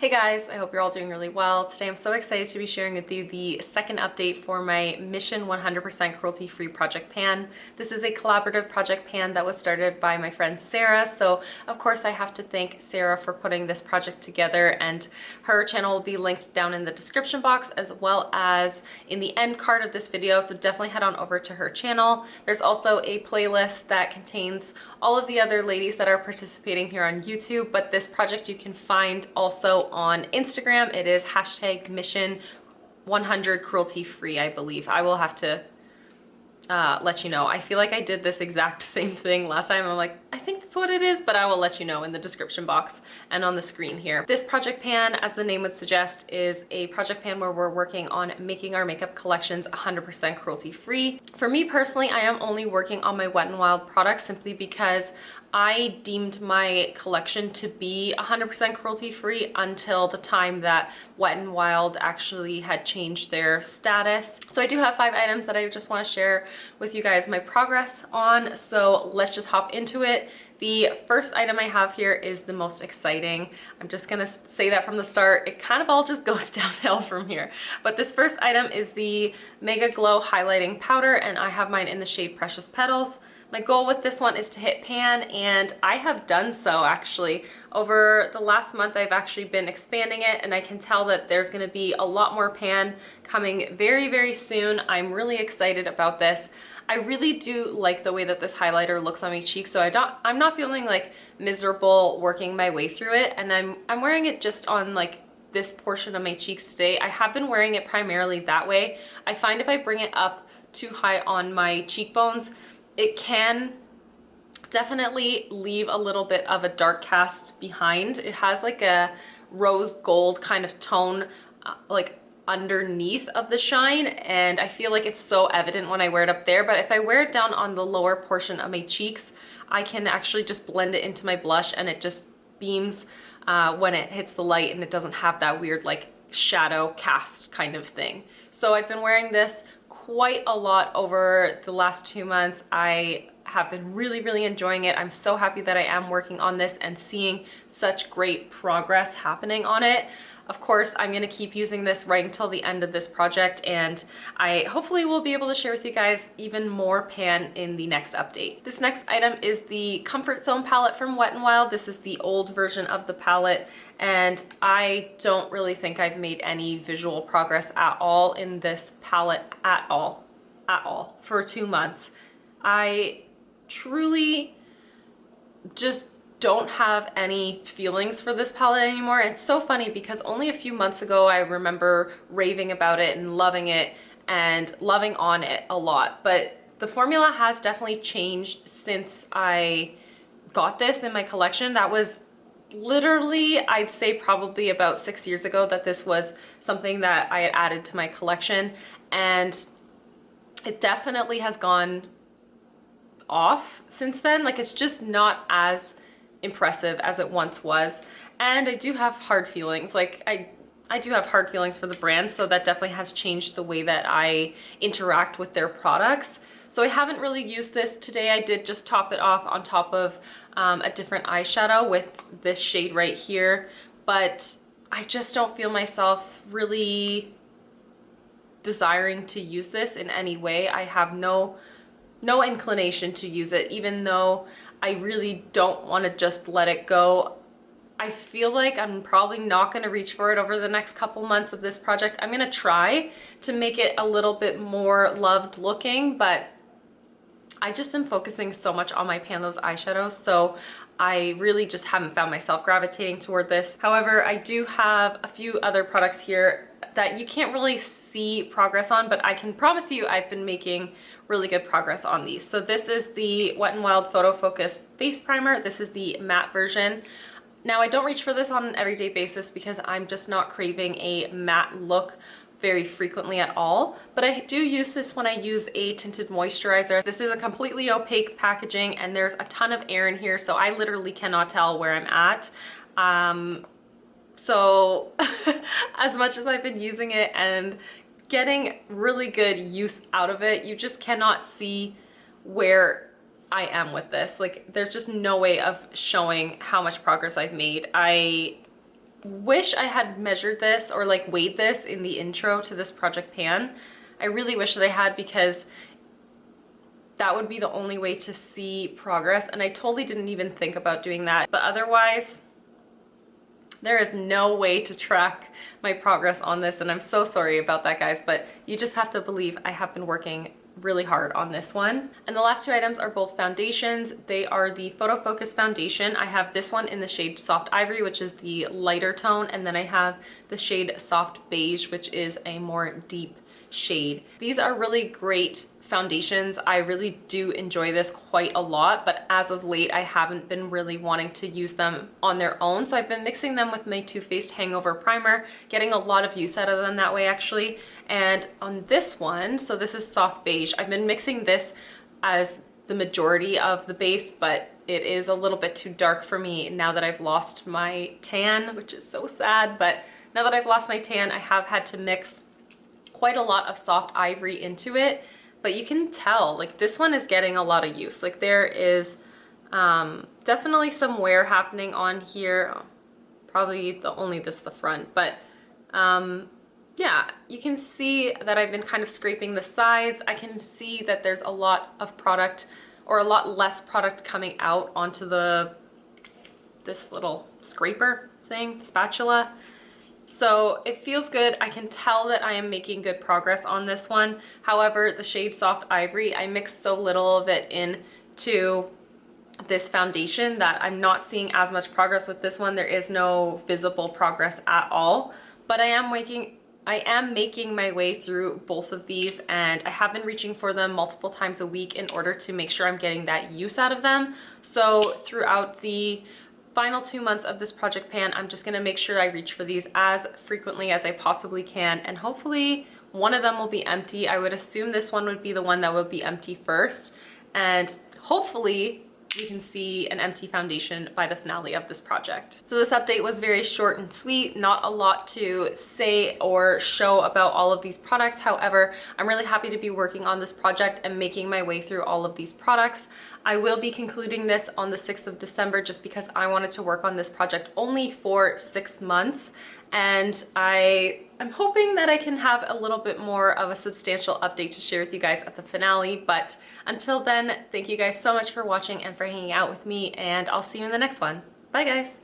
Hey guys, I hope you're all doing really well. Today I'm so excited to be sharing with you the second update for my Mission 100% Cruelty-Free project pan. This is a collaborative project pan that was started by my friend Sarah, so of course I have to thank Sarah for putting this project together, and her channel will be linked down in the description box as well as in the end card of this video, so definitely head on over to her channel. There's also a playlist that contains all of the other ladies that are participating here on YouTube, but this project you can find also on Instagram. It is hashtag Mission 100 Cruelty Free, I believe. I will have to let you know. I feel like I did this exact same thing last time. I'm like, I think that's what it is, but I will let you know in the description box and on the screen here. This project pan, as the name would suggest, is a project pan where we're working on making our makeup collections 100% cruelty free. For me personally, I am only working on my Wet n Wild products simply because I deemed my collection to be 100% cruelty free until the time that Wet n Wild actually had changed their status. So I do have 5 items that I just want to share with you guys my progress on. So let's just hop into it. The first item I have here is the most exciting. I'm just gonna say that from the start. It kind of all just goes downhill from here. But this first item is the Mega Glow Highlighting Powder, and I have mine in the shade Precious Petals. My goal with this one is to hit pan, and I have done so actually. Over the last month I've actually been expanding it, and I can tell that there's going to be a lot more pan coming very, very soon. I'm really excited about this. I really do like the way that this highlighter looks on my cheeks, so I'm not feeling like miserable working my way through it, and I'm wearing it just on like this portion of my cheeks today. I have been wearing it primarily that way. I find if I bring it up too high on my cheekbones, it can definitely leave a little bit of a dark cast behind. It has like a rose gold kind of tone like underneath of the shine, and I feel like it's so evident when I wear it up there, but if I wear it down on the lower portion of my cheeks, I can actually just blend it into my blush, and it just beams when it hits the light, and it doesn't have that weird like shadow cast kind of thing. So I've been wearing this quite a lot over the last 2 months. I have been really enjoying it. I'm so happy that I am working on this and seeing such great progress happening on it. Of course, I'm gonna keep using this right until the end of this project, and I hopefully will be able to share with you guys even more pan in the next update. This next item is the Comfort Zone palette from Wet n Wild. This is the old version of the palette, and I don't really think I've made any visual progress at all in this palette at all for 2 months. I truly just don't have any feelings for this palette anymore. It's so funny because only a few months ago I remember raving about it and loving on it a lot, but the formula has definitely changed since I got this in my collection. That was literally, I'd say probably about 6 years ago that this was something that I had added to my collection, and it definitely has gone off since then. Like, it's just not as impressive as it once was, and I do have hard feelings. Like, I do have hard feelings for the brand, so that definitely has changed the way that I interact with their products. So I haven't really used this today. I did just top it off on top of a different eyeshadow with this shade right here, but I just don't feel myself really desiring to use this in any way. I have no inclination to use it, even though I really don't want to just let it go. I feel like I'm probably not going to reach for it over the next couple months of this project. I'm going to try to make it a little bit more loved looking, but I just am focusing so much on my Petals eyeshadows, so I really just haven't found myself gravitating toward this. However, I do have a few other products here that you can't really see progress on, but I can promise you I've been making really good progress on these. So this is the Wet n Wild Photofocus Face Primer. This is the matte version. Now, I don't reach for this on an everyday basis because I'm just not craving a matte look very frequently at all, but I do use this when I use a tinted moisturizer. This is a completely opaque packaging, and there's a ton of air in here, so I literally cannot tell where I'm at. So as much as I've been using it and getting really good use out of it, you just cannot see where I am with this. Like, there's just no way of showing how much progress I've made. I wish I had measured this or like weighed this in the intro to this project pan. I really wish that I had, because that would be the only way to see progress, and I totally didn't even think about doing that. But otherwise, there is no way to track my progress on this, and I'm so sorry about that, guys, but you just have to believe I have been working really hard on this one. And the last two items are both foundations. They are the Photofocus foundation. I have this one in the shade Soft Ivory, which is the lighter tone, and then I have the shade Soft Beige, which is a more deep shade. These are really great foundations. I really do enjoy this quite a lot, but as of late I haven't been really wanting to use them on their own, so I've been mixing them with my Too Faced Hangover Primer, getting a lot of use out of them that way actually. And on this one, so this is Soft Beige, I've been mixing this as the majority of the base, but it is a little bit too dark for me now that I've lost my tan, which is so sad. But now that I've lost my tan, I have had to mix quite a lot of Soft Ivory into it. But you can tell, like, this one is getting a lot of use. Like, there is definitely some wear happening on here. Probably only just the front, but yeah, you can see that I've been kind of scraping the sides. I can see that there's a lot of product, or a lot less product coming out onto this little scraper thing, the spatula. So it feels good. I can tell that I am making good progress on this one. However, the shade Soft Ivory, I mixed so little of it into this foundation that I'm not seeing as much progress with this one. There is no visible progress at all, but I am making my way through both of these, and I have been reaching for them multiple times a week in order to make sure I'm getting that use out of them. So throughout the final 2 months of this project pan, I'm just gonna make sure I reach for these as frequently as I possibly can, and hopefully one of them will be empty. I would assume this one would be the one that would be empty first, and hopefully we can see an empty foundation by the finale of this project. So this update was very short and sweet, not a lot to say or show about all of these products. However, I'm really happy to be working on this project and making my way through all of these products. I will be concluding this on the 6th of December just because I wanted to work on this project only for 6 months, and I'm hoping that I can have a little bit more of a substantial update to share with you guys at the finale. But until then, thank you guys so much for watching and for hanging out with me, and I'll see you in the next one. Bye guys!